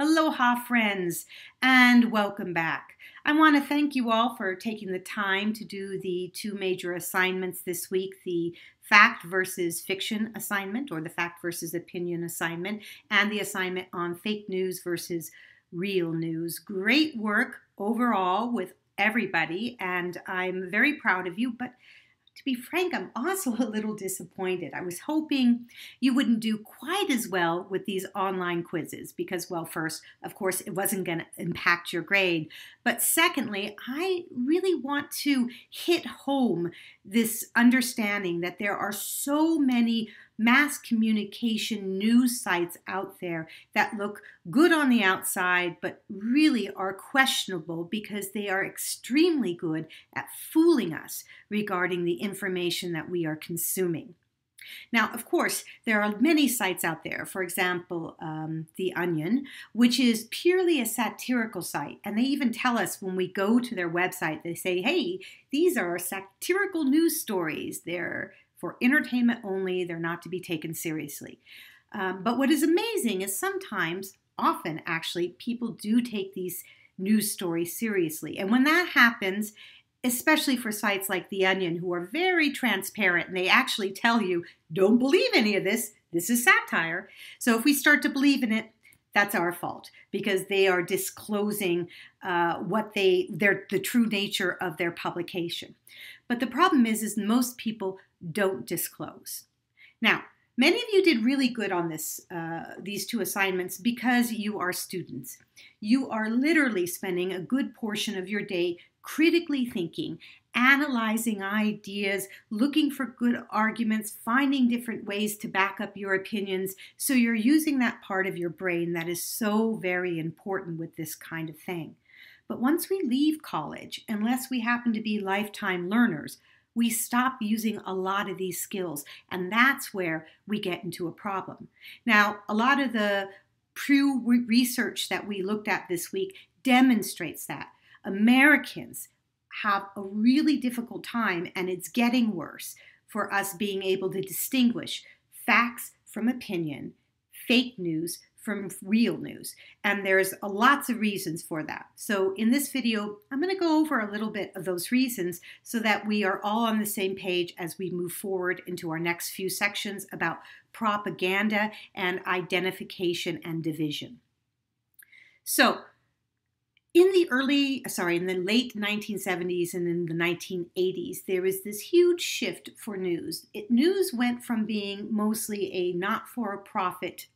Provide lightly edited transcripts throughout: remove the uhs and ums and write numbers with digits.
Aloha, friends, and welcome back. I want to thank you all for taking the time to do the two major assignments this week, the fact versus fiction assignment, or the fact versus opinion assignment, and the assignment on fake news versus real news. Great work overall with everybody, and I'm very proud of you, but to be frank, I'm also a little disappointed. I was hoping you wouldn't do quite as well with these online quizzes because, well, first, of course, it wasn't going to impact your grade. But secondly, I really want to hit home this understanding that there are so many mass communication news sites out there that look good on the outside, but really are questionable because they are extremely good at fooling us regarding the information that we are consuming. Now, of course, there are many sites out there, for example, The Onion, which is purely a satirical site. And they even tell us when we go to their website, they say, hey, these are satirical news stories. They're for entertainment only. They're not to be taken seriously. But what is amazing is sometimes, often actually, people do take these news stories seriously. And when that happens, especially for sites like The Onion, who are very transparent, and they actually tell you, don't believe any of this. This is satire. So if we start to believe in it, that's our fault because they are disclosing the true nature of their publication. But the problem is most people don't disclose. Now, many of you did really good on these two assignments because you are students. You are literally spending a good portion of your day critically thinking, analyzing ideas, looking for good arguments, finding different ways to back up your opinions. So you're using that part of your brain that is so very important with this kind of thing. But once we leave college, unless we happen to be lifetime learners, we stop using a lot of these skills, and that's where we get into a problem. Now, a lot of the Pew research that we looked at this week demonstrates that Americans have a really difficult time, and it's getting worse, for us being able to distinguish facts from opinion, fake news from real news. And there's lots of reasons for that. So in this video, I'm going to go over a little bit of those reasons so that we are all on the same page as we move forward into our next few sections about propaganda and identification and division. So in the late 1970s and in the 1980s, there was this huge shift for news. News went from being mostly a not-for-profit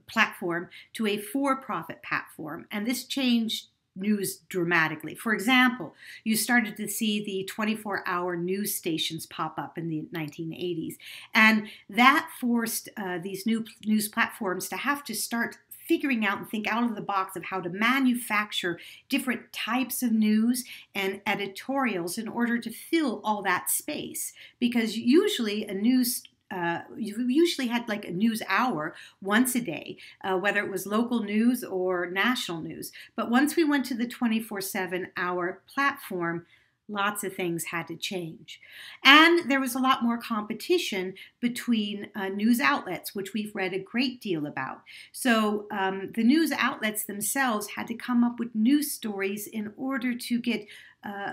platform to a for-profit platform, and this changed news dramatically. For example, you started to see the 24-hour news stations pop up in the 1980s, and that forced these new news platforms to have to start figuring out and think out of the box of how to manufacture different types of news and editorials in order to fill all that space. Because usually you usually had like a news hour once a day, whether it was local news or national news. But once we went to the 24/7 hour platform, lots of things had to change. And there was a lot more competition between news outlets, which we've read a great deal about. So the news outlets themselves had to come up with news stories in order to get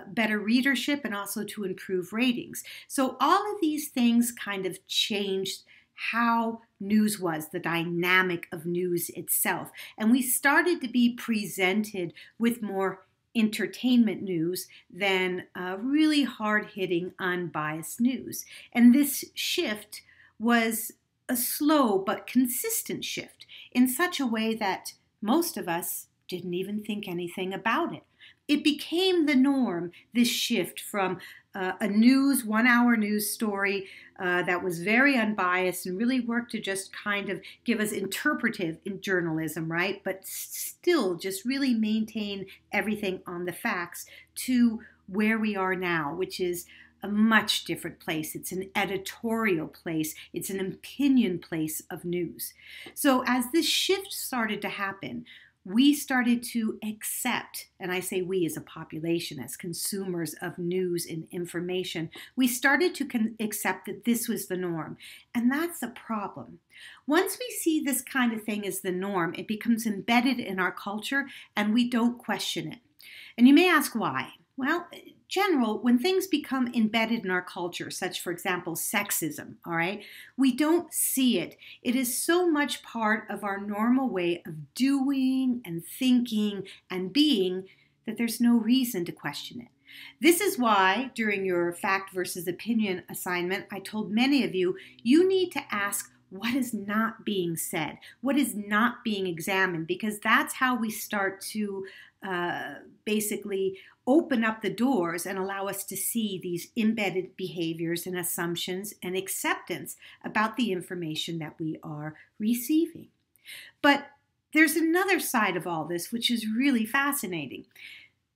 better readership and also to improve ratings. So all of these things kind of changed how news was, the dynamic of news itself. And we started to be presented with more entertainment news than really hard-hitting, unbiased news. And this shift was a slow but consistent shift in such a way that most of us didn't even think anything about it. It became the norm, this shift from a 1-hour news story that was very unbiased and really worked to just kind of give us interpretive journalism, right? But still just really maintain everything on the facts, to where we are now, which is a much different place. It's an editorial place. It's an opinion place of news. So as this shift started to happen, we started to accept, and I say we as a population, as consumers of news and information, we started to accept that this was the norm. And that's a problem. Once we see this kind of thing as the norm, it becomes embedded in our culture and we don't question it. And you may ask why. Well, in general, when things become embedded in our culture, such, for example, sexism, all right, we don't see it. It is so much part of our normal way of doing and thinking and being that there's no reason to question it. This is why, during your fact versus opinion assignment, I told many of you, you need to ask, what is not being said? What is not being examined? Because that's how we start to basically open up the doors and allow us to see these embedded behaviors and assumptions and acceptance about the information that we are receiving. But there's another side of all this, which is really fascinating.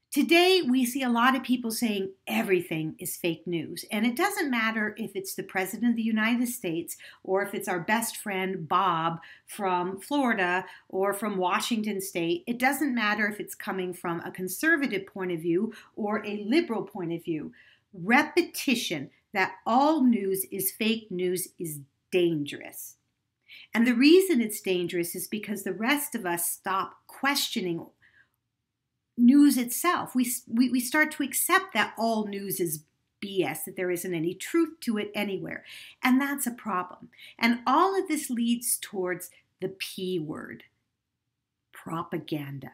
Today, we see a lot of people saying everything is fake news. And it doesn't matter if it's the President of the United States or if it's our best friend Bob from Florida or from Washington State. It doesn't matter if it's coming from a conservative point of view or a liberal point of view. Repetition that all news is fake news is dangerous. And the reason it's dangerous is because the rest of us stop questioning news itself. We start to accept that all news is BS, that there isn't any truth to it anywhere. And that's a problem. And all of this leads towards the P word, propaganda.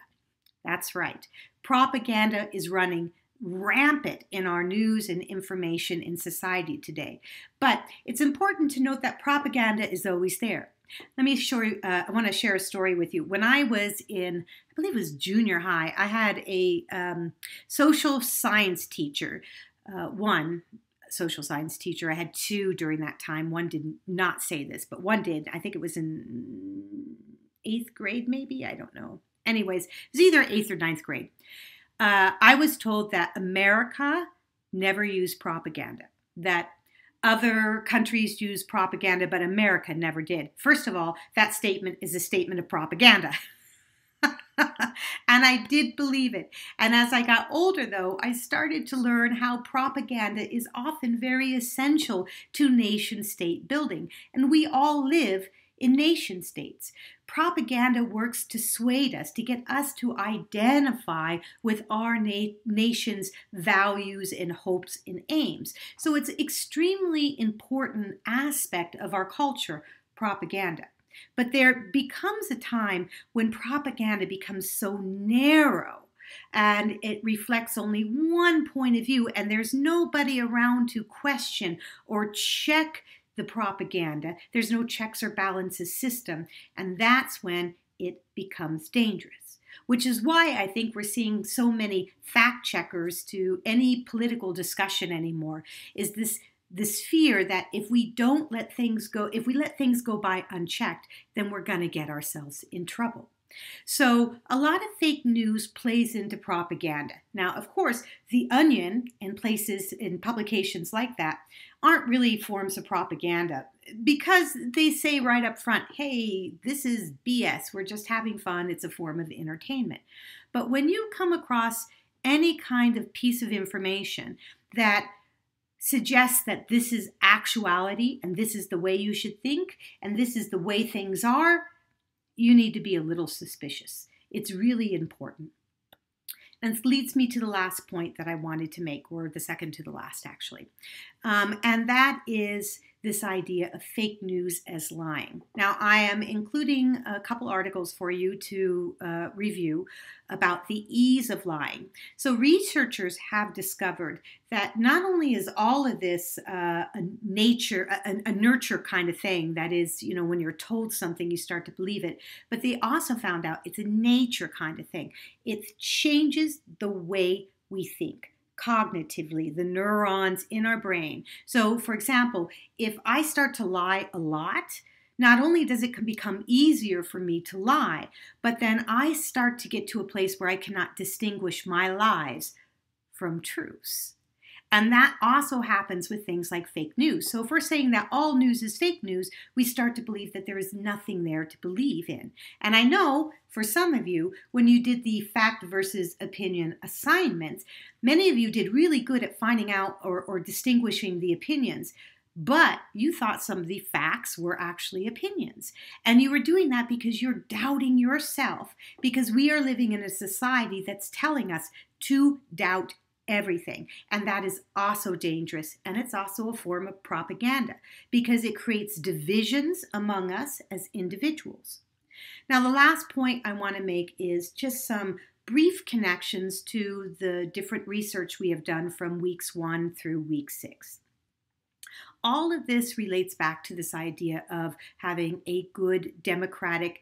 That's right. Propaganda is running rampant in our news and information in society today. But it's important to note that propaganda is always there. Let me show you, I want to share a story with you. When I was in, I believe it was junior high, I had a social science teacher, one social science teacher. I had two during that time. One did not say this, but one did. I think it was in 8th grade, maybe. I don't know. Anyways, it was either 8th or 9th grade. I was told that America never used propaganda, that other countries use propaganda, but America never did. First of all, that statement is a statement of propaganda. And I did believe it. And as I got older, though, I started to learn how propaganda is often very essential to nation-state building. And we all live in nation-states. Propaganda works to sway us, to get us to identify with our nation's values and hopes and aims. So it's an extremely important aspect of our culture, propaganda. But there becomes a time when propaganda becomes so narrow and it reflects only one point of view and there's nobody around to question or check the propaganda. There's no checks or balances system, and that's when it becomes dangerous. Which is why I think we're seeing so many fact checkers to any political discussion anymore, is this fear that if we don't let things go, if we let things go by unchecked, then we're going to get ourselves in trouble. So a lot of fake news plays into propaganda. Now, of course, The Onion and places in publications like that aren't really forms of propaganda because they say right up front, hey, this is BS. We're just having fun. It's a form of entertainment. But when you come across any kind of piece of information that suggests that this is actuality and this is the way you should think and this is the way things are, you need to be a little suspicious. It's really important. And it leads me to the last point that I wanted to make, or the second to the last, actually. And that is this idea of fake news as lying. Now, I am including a couple articles for you to review about the ease of lying. So researchers have discovered that not only is all of this a nurture kind of thing, that is, you know, when you're told something, you start to believe it, but they also found out it's a nature kind of thing. It changes the way we think. Cognitively, the neurons in our brain. So, for example, if I start to lie a lot, not only does it become easier for me to lie, but then I start to get to a place where I cannot distinguish my lies from truths. And that also happens with things like fake news. So if we're saying that all news is fake news, we start to believe that there is nothing there to believe in. And I know for some of you, when you did the fact versus opinion assignments, many of you did really good at finding out or distinguishing the opinions. But you thought some of the facts were actually opinions. And you were doing that because you're doubting yourself, because we are living in a society that's telling us to doubt everything. And that is also dangerous. And it's also a form of propaganda because it creates divisions among us as individuals. Now, the last point I want to make is just some brief connections to the different research we have done from weeks 1 through week 6. All of this relates back to this idea of having a good democratic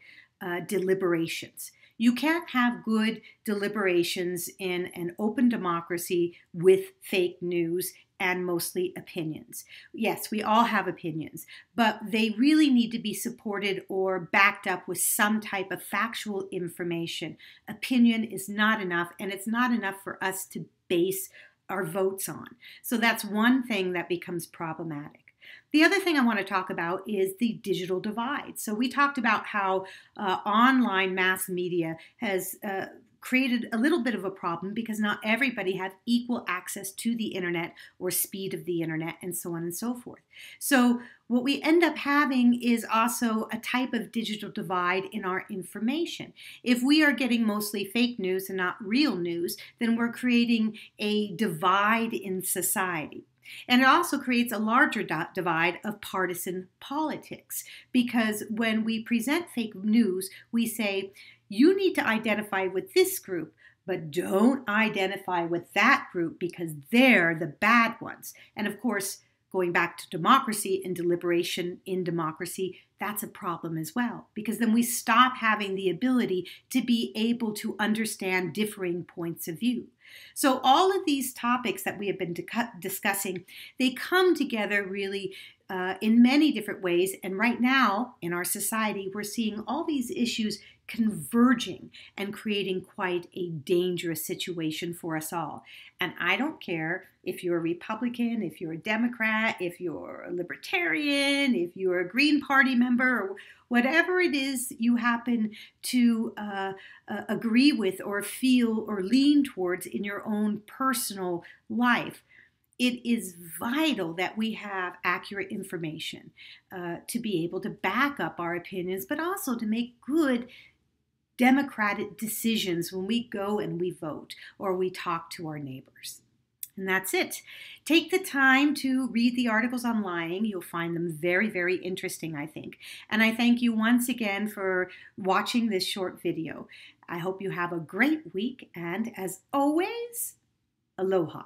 deliberations. You can't have good deliberations in an open democracy with fake news and mostly opinions. Yes, we all have opinions, but they really need to be supported or backed up with some type of factual information. Opinion is not enough, and it's not enough for us to base our votes on. So that's one thing that becomes problematic. The other thing I want to talk about is the digital divide. So we talked about how online mass media has created a little bit of a problem because not everybody have equal access to the internet or speed of the internet and so on and so forth. So what we end up having is also a type of digital divide in our information. If we are getting mostly fake news and not real news, then we're creating a divide in society. And it also creates a larger divide of partisan politics because when we present fake news, we say, you need to identify with this group, but don't identify with that group because they're the bad ones. And of course, going back to democracy and deliberation in democracy, that's a problem as well, because then we stop having the ability to be able to understand differing points of view. So all of these topics that we have been discussing, they come together really in many different ways. And right now in our society, we're seeing all these issues converging and creating quite a dangerous situation for us all. And I don't care if you're a Republican, if you're a Democrat, if you're a Libertarian, if you're a Green Party member, or whatever it is you happen to agree with or feel or lean towards in your own personal life. It is vital that we have accurate information to be able to back up our opinions, but also to make good democratic decisions when we go and we vote or we talk to our neighbors. And that's it. Take the time to read the articles on lying. You'll find them very, very interesting, I think. And I thank you once again for watching this short video. I hope you have a great week, and as always, aloha.